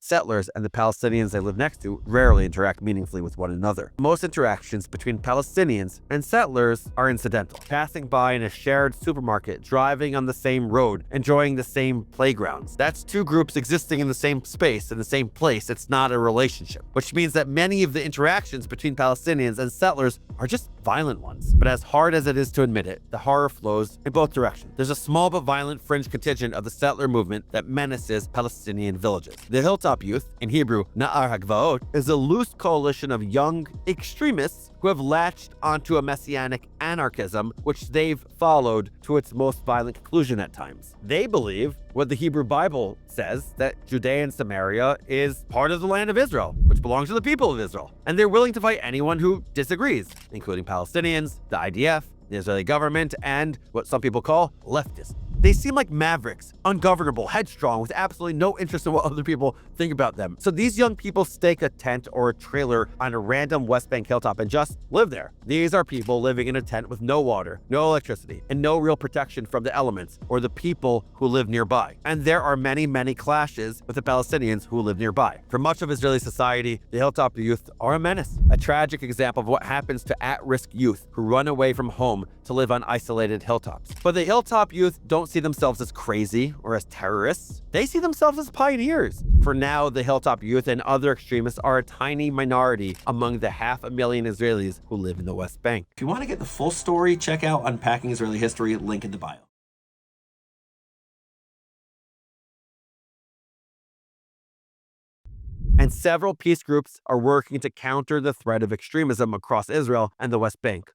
settlers and the Palestinians they live next to rarely interact meaningfully with one another. Most interactions between Palestinians and settlers are incidental. Passing by in a shared supermarket, driving on the same road, enjoying the same playgrounds. That's two groups existing in the same space, in the same place. It's not a relationship, which means that many of the interactions between Palestinians and settlers are just violent ones. But as hard as it is to admit it, the horror flows in both directions. There's a small but violent fringe contingent of the settler movement that menaces Palestinian villages. The Hilltop Youth, in Hebrew, Na'ar HaGvaot, is a loose coalition of young extremists who have latched onto a messianic anarchism, which they've followed to its most violent conclusion at times. They believe what the Hebrew Bible says, that Judea and Samaria is part of the land of Israel, which belongs to the people of Israel. And they're willing to fight anyone who disagrees, including Palestinians, the IDF, the Israeli government, and what some people call leftists. They seem like mavericks, ungovernable, headstrong, with absolutely no interest in what other people think about them. So these young people stake a tent or a trailer on a random West Bank hilltop and just live there. These are people living in a tent with no water, no electricity, and no real protection from the elements or the people who live nearby. And there are many, many clashes with the Palestinians who live nearby. For much of Israeli society, the Hilltop Youth are a menace, a tragic example of what happens to at-risk youth who run away from home to live on isolated hilltops. But the Hilltop Youth don't see themselves as crazy or as terrorists. They see themselves as pioneers. For now, the Hilltop Youth and other extremists are a tiny minority among the 500,000 Israelis who live in the West Bank. If you want to get the full story, check out Unpacking Israeli History, link in the bio. And several peace groups are working to counter the threat of extremism across Israel and the West Bank.